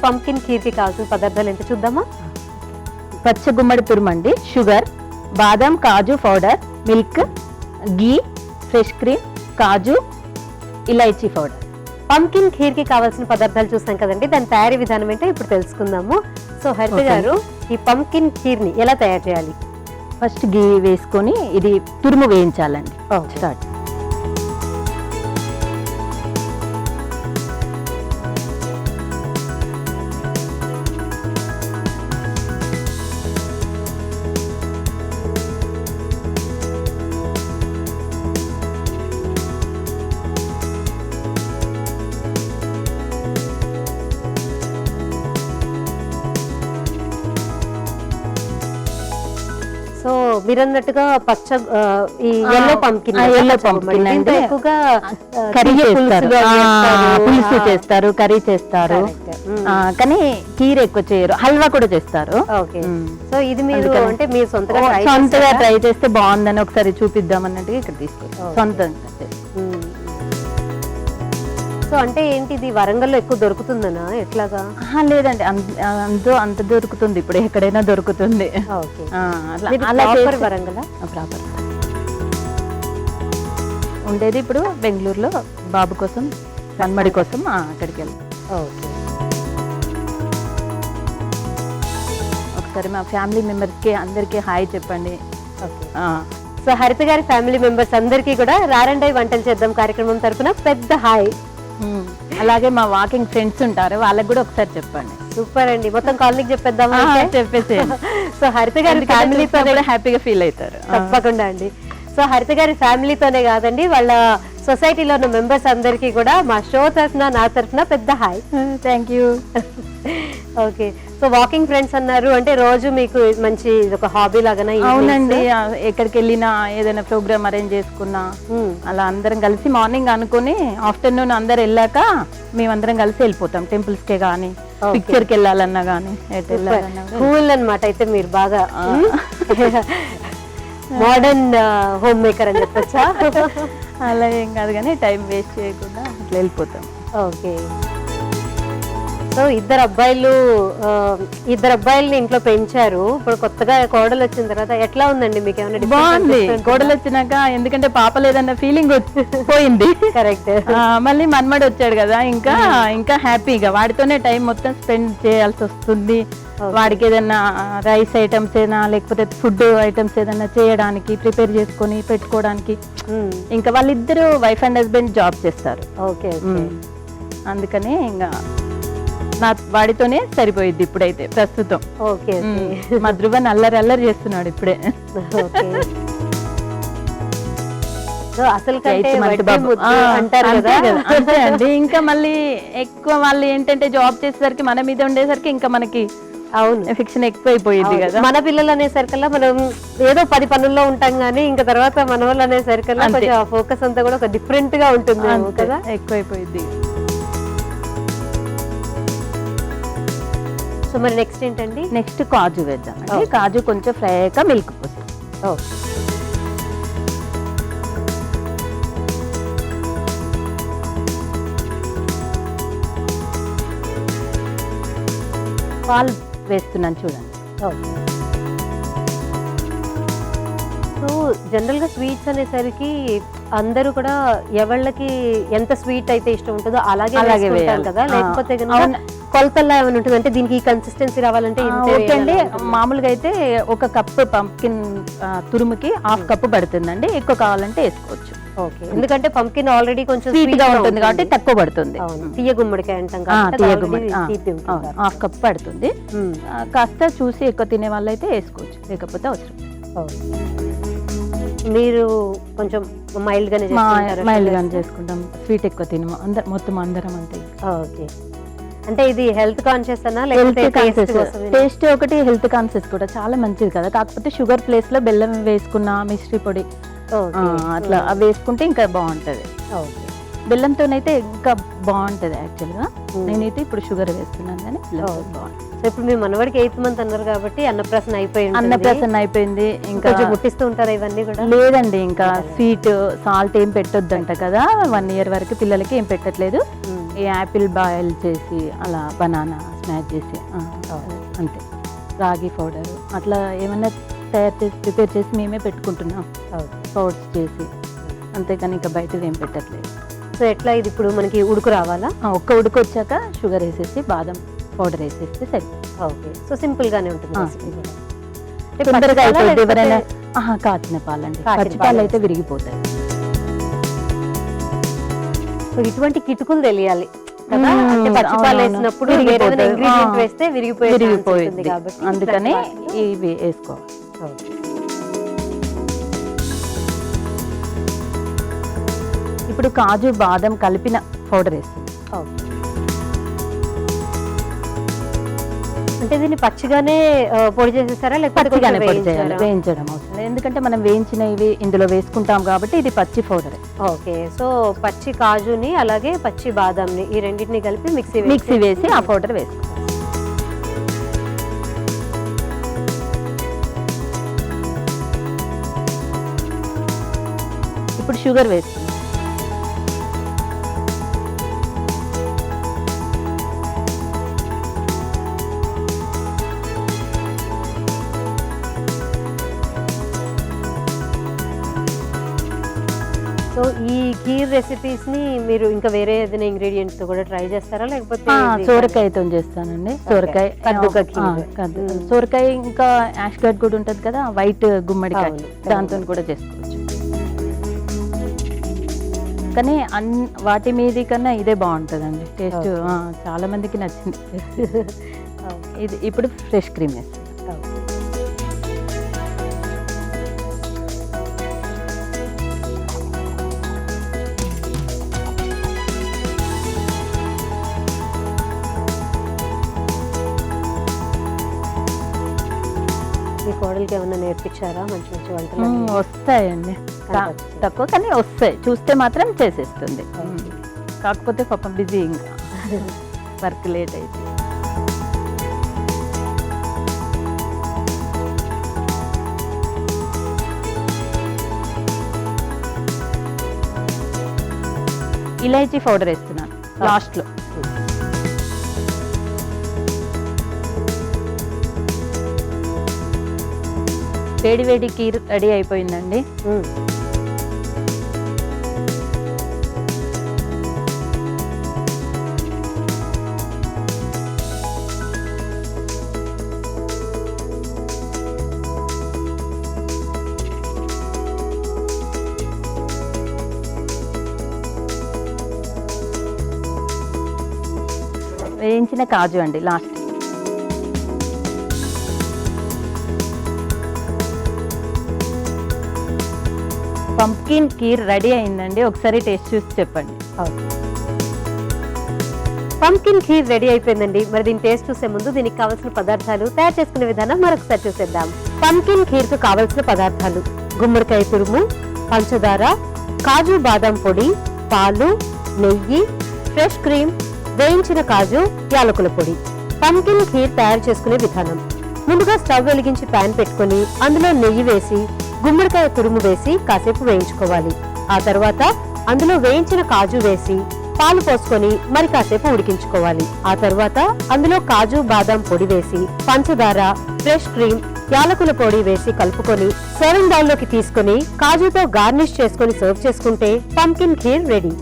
Pumpkin kheer కి కావాల్సిన పదార్థాలు ఏంటో చూద్దామా? పచ్చ గుమ్మడి తురుమండి, షుగర్, బాదం కాజు పౌడర్, మిల్క్, గీ, ఫ్రెష్ క్రీమ్, కాజు, ఇలైచీ పౌడర్. పంకిన్ ఖీర్ కి కావాల్సిన పదార్థాలు చూసాం కదండి, దాని తయారీ విధానం ఏంటో ఇప్పుడు తెలుసుకుందాము. సో హరిత గారు, ఈ పంకిన్ ఖీర్ ని ఎలా తయారు చేయాలి? ఫస్ట్ గీ వేసుకొని ఇది తురుము వేయించాలండి. స్టార్ట్. సో మీరు అన్నట్టుగా పచ్చ ఈ ఎల్లో పంకిన్ అంటే ఎక్కువగా కర్రీ చేస్తారు, పులుసు చేస్తారు, కర్రీ చేస్తారు, కానీ కీర ఎక్కువ చేయరు, హల్వా కూడా చేస్తారు. ఓకే. సో ఇది మీరు అంటే మీరు సొంతగా ట్రై చేస్తే బాగుందని ఒకసారి చూపిద్దాం అన్నట్టుగా ఇక్కడ తీసుకొచ్చారు సొంతంగా. సో అంటే ఏంటి, ఇది వరంగల్లో ఎక్కువ దొరుకుతుందనా ఎట్లాగా? లేదండి, అంత దొరుకుతుంది, ఇప్పుడు ఎక్కడైనా దొరుకుతుంది. వరంగల్ ప్రాపర్ ఉండేది ఇప్పుడు బెంగళూరులో బాబు కోసం, మన్మడి కోసం అక్కడికి వెళ్ళి. ఒకసారి మా ఫ్యామిలీ మెంబర్స్ కి అందరికి హాయ్ చెప్పండి. సో హరిత గారి ఫ్యామిలీ మెంబర్స్ అందరికీ కూడా రారండై వంటలు చేద్దాం కార్యక్రమం తరపున పెద్ద హాయ్. అలాగే మా వాకింగ్ ఫ్రెండ్స్ ఉంటారు, వాళ్ళకి కూడా ఒకసారి చెప్పండి. సూపర్ అండి, మొత్తం కాలనీకి చెప్పేద్దాం చెప్పేసి. సో హరిత గారి ఫ్యామిలీతో కూడా హ్యాపీగా ఫీల్ అవుతారు. తప్పకుండా అండి. సో హరిత గారి ఫ్యామిలీతోనే కాదండి, వాళ్ళ సొసైటీలో ఉన్న మెంబర్స్ అందరికీ కూడా మా షో తరఫున, నా తరఫున పెద్ద hi. Thank you. Okay. So walking friends అన్నారు అంటే రోజు మీకు మంచి ఒక హాబీ లాగానే? అవునండి, ఎక్కడికి వెళ్ళినా ఏదైనా ప్రోగ్రామ్ అరేంజ్ చేసుకున్నా అలా అందరం కలిసి మార్నింగ్ అనుకుని ఆఫ్టర్నూన్ అందరు వెళ్ళాక మేమందరం కలిసి వెళ్ళిపోతాం. టెంపుల్స్ కే గానీ, పిక్చర్ కి వెళ్ళాలన్నా గానీ, ఎటు వెళ్ళాలన్నా. కూల్ అన్నమాట అయితే మీరు బాగా మోడర్న్ హోమ్ మేకర్ అని చెప్పచ్చా? అలా ఏం కాదు కానీ టైం వేస్ట్ చేయకుండా అట్లా వెళ్ళిపోతాం. ఓకే. సో ఇద్దరు అబ్బాయిల్ని ఇంట్లో పెంచారు, ఇప్పుడు కొత్తగా కోడలు వచ్చిన తర్వాత ఎట్లా ఉందండి మీకు? ఏమైనా బాగుంది కోడలు వచ్చినాక, ఎందుకంటే పాప లేదన్న ఫీలింగ్ పోయింది. కరెక్ట్. మళ్ళీ మన్మడి వచ్చాడు కదా, ఇంకా హ్యాపీగా వాడితోనే టైం మొత్తం స్పెండ్ చేయాల్సి వస్తుంది. వాడికి ఏదైనా రైస్ ఐటమ్స్ ఏదైనా లేకపోతే ఫుడ్ ఐటమ్స్ ఏదైనా చేయడానికి, ప్రిపేర్ చేసుకొని పెట్టుకోవడానికి. ఇంకా వాళ్ళిద్దరు వైఫ్ అండ్ హస్బెండ్ జాబ్ చేస్తారు. ఓకే. అందుకని ఇంకా వాడితోనే సరిపోయింది ఇప్పుడైతే ప్రస్తుతం. ఓకే. మా ధ్రువన్ అల్లరి చేస్తున్నాడు ఇప్పుడే. అసలు అంతే అండి. ఇంకా మళ్ళీ ఎక్కువ వాళ్ళు ఏంటంటే జాబ్ చేసేసరికి మన మీద ఉండేసరికి ఇంకా మనకి ఎఫెక్షన్ ఎక్కువ అయిపోయింది కదా. మన పిల్లలు అనేసరికల్లా మనం ఏదో 10 పనుల్లో ఉంటాం గానీ, ఇంకా తర్వాత మన వాళ్ళు అనేసరికల్లా కొంచెం ఫోకస్ అంతా కూడా ఒక డిఫరెంట్ గా ఉంటుంది కదా, ఎక్కువైపోయింది. సో మరి నెక్స్ట్ ఏంటండి? నెక్స్ట్ కాజు వేద్దామండి. కాజు కొంచెం ఫ్రై అయ్యాక మిల్క్ పోస్తాం. పాలు వేస్తున్నాను చూడండి. సో జనరల్ గా స్వీట్స్ అనేసరికి అందరూ కూడా ఎవళ్ళకి ఎంత స్వీట్ అయితే ఇష్టం ఉంటుందో అలాగే వేయాలి కదా, లేకపోతే కొలతల్లా ఏమైనా ఉంటుంది అంటే దీనికి ఈ కన్సిస్టెన్సీ రావాలంటే? ఓకే అండి, మామూలుగా అయితే 1 కప్పు పంకిన్ తురుముకి 1/2 కప్పు పడుతుందండి, ఎక్కువ కావాలంటే వేసుకోవచ్చు. ఓకే. ఎందుకంటే పంకిన్ ఆల్రెడీ కొంచెం స్వీట్ గా ఉంటుంది కాబట్టి తక్కువ పడుతుంది. తీయ గుమ్మడికాయ అంటాం, 1/2 కప్పు పడుతుంది. కాస్త చూసి ఎక్కువ తినే వాళ్ళైతే వేసుకోవచ్చు, లేకపోతే అవసరం. మీరు కొంచెం మైల్డ్ గానే చేసుకుంటాం, స్వీట్ ఎక్కువ తినము మొత్తం అందరం అంతే. ఓకే. అంటే ఇది హెల్త్ కాన్షియస్ అన్నా టేస్ట్ ఒకటి, హెల్త్ కాన్షియస్ కూడా చాలా మంచిది కదా. కాకపోతే షుగర్ ప్లేస్ లో బెల్లం వేసుకున్న, మిశ్రీ పొడి అట్లా వేసుకుంటే ఇంకా బాగుంటది. బెల్లంతోనైతే ఇంకా బాగుంటది. యాక్చువల్ గా నేనైతే ఇప్పుడు షుగర్ వేస్తున్నాను కానీ బాగుంటుంది. ఇప్పుడు మీ మనవాడికి 8th మంత్ అన్నారు కాబట్టి అన్నప్రాసన అయిపోయింది. ఇంకా ముట్టిస్తూ ఉంటారా ఇవన్నీ కూడా? లేదండి, ఇంకా స్వీట్ సాల్ట్ ఏం పెట్టొద్దంట కదా, 1 year వరకు పిల్లలకి ఏం పెట్టట్లేదు. ఈ యాపిల్ బాయిల్ చేసి అలా బనానా స్మాష్ చేసి అంతే. రాగి పౌడర్ అట్లా ఏమన్నా తయారు చేసి ప్రిపేర్ చేసి మేమే పెట్టుకుంటున్నాం పౌడర్స్ చేసి, అంతేకాని ఇంకా బయటది ఏం పెట్టట్లేదు. సో ఎట్లా ఇది ఇప్పుడు మనకి ఉడుకు రావాలా? ఒక్క ఉడుకు వచ్చాక షుగర్ వేసేసి బాదం పౌడర్ వేసేస్తే సరే. ఓకే, సో సింపుల్ గానే ఉంటుంది recipe కూడా. అంటే తొందరగా పచ్చి పాలా అయిపోద్ది. ఎవరైనా లేకపోతే- కాచిన పాలండి, కాచిన పచ్చి పాలు అయితే పాలు విరిగిపోతాయి. సో ఇటువంటి కిటుకులు తెలియాలి కదా, మ్మ్. అంటే పచ్చి పాలు అవునవును. వేసినప్పుడు విరిగిపోతాయి. వేరే ఇంగ్రీడియంట్ ఆ. వేస్తే విరిగిపోయింది విరిగిపోయింది కాబట్టి అందుకని ఇట్లాంటి వాటిలో- ఇవి వేసుకోవాలి. ఓకే. ఇప్పుడు కాజు బాదం కలిపిన పౌడర్ వేస్తుంది. ఓకే. అంటే దీన్ని పచ్చిగానే పొడి చేసేసారా లేకపోతే పచ్చిగానే కొంచెం పొడి చేయాలి, వేయించారా? వేయించడం అవసరం లేదు. ఎందుకంటే మనం వేయించినవి ఇందులో వేసుకుంటాం కాబట్టి ఇది పచ్చి పౌడర్. ఓకే, సో పచ్చి కాజుని అలాగే పచ్చి బాదంని ఈ రెండింటిని కలిపి మిక్సీ వేసి ఆ పౌడర్ వేసుకోవాలి. ఇప్పుడు షుగర్ వేస్తుంది. సో ఈ కీర్ రెసిపీస్ ని మీరు ఇంకా వేరే ఏదైనా ఇంగ్రీడియంట్స్ తో కూడా ట్రై చేస్తారా లేకపోతే ఇది- సోరకాయతో చేస్తానండి. సోరకాయ కద్దుక కీర్. సోరకాయ ఇంకా యాష్ గడ్ కూడా ఉంటది కదా, వైట్ గుమ్మడికాయ, అవును. దాంతో కూడా చేసుకోవచ్చు. కానీ వాటి మీది కన్నా ఇదే బాగుంటుందండి టేస్ట్. చాలా మందికి నచ్చింది. ఇది ఇప్పుడు ఫ్రెష్ క్రీమ్ వేస్తాం. మీ కోడలికి ఏమైనా నేర్పించారా మంచి మంచి వంటలు వస్తాయండి, తక్కువ కానీ వస్తాయి. చూస్తే మాత్రం చేసేస్తుంది. కాకపోతే పాపం బిజీ, ఇంకా వర్క్ లేట్ అయితే. ఇలాచీ పౌడర్ వేస్తున్నాను లాస్ట్లో. వేడి వేడి కీర్ రెడీ అయిపోయిందండి. వేయించిన కాజు అండి లాస్ట్. పంప్కిన్ కీర్ రెడీ అయిందండి. ఒకసారి టేస్ట్ చూసి చెప్పండి. పంకిన్ ఖీర్ రెడీ అయిపోయిందండి. మరి దీని టేస్ట్ చూసే ముందు దీనికి కావాల్సిన పదార్థాలు, తయారు చేసుకునే విధానం మరొకసారి చూసేద్దాం. పంకిన్ ఖీర్ కు కావాల్సిన పదార్థాలు: గుమ్మడికాయ తురుము, పంచదార, కాజు బాదం పొడి, పాలు, నెయ్యి, ఫ్రెష్ క్రీమ్, వేయించిన కాజు, యాలకుల పొడి. పంకిన్ ఖీర్ తయారు చేసుకునే విధానం: ముందుగా స్టవ్ వెలిగించి పాన్ పెట్టుకొని అందులో నెయ్యి వేసి గుమ్మడికాయ తురుము వేసి కాసేపు వేయించుకోవాలి. ఆ తర్వాత అందులో వేయించిన కాజు వేసి పాలు పోసుకొని మరి కాసేపు ఉడికించుకోవాలి. ఆ తర్వాత అందులో కాజు బాదం పొడి వేసి పంచదార, ఫ్రెష్ క్రీమ్, యాలకుల పొడి వేసి కలుపుకొని సర్వింగ్ బౌల్ లోకి తీసుకొని కాజుతో గార్నిష్ చేసుకొని సర్వ్ చేసుకుంటే పంకిన్ ఖీర్ రెడీ.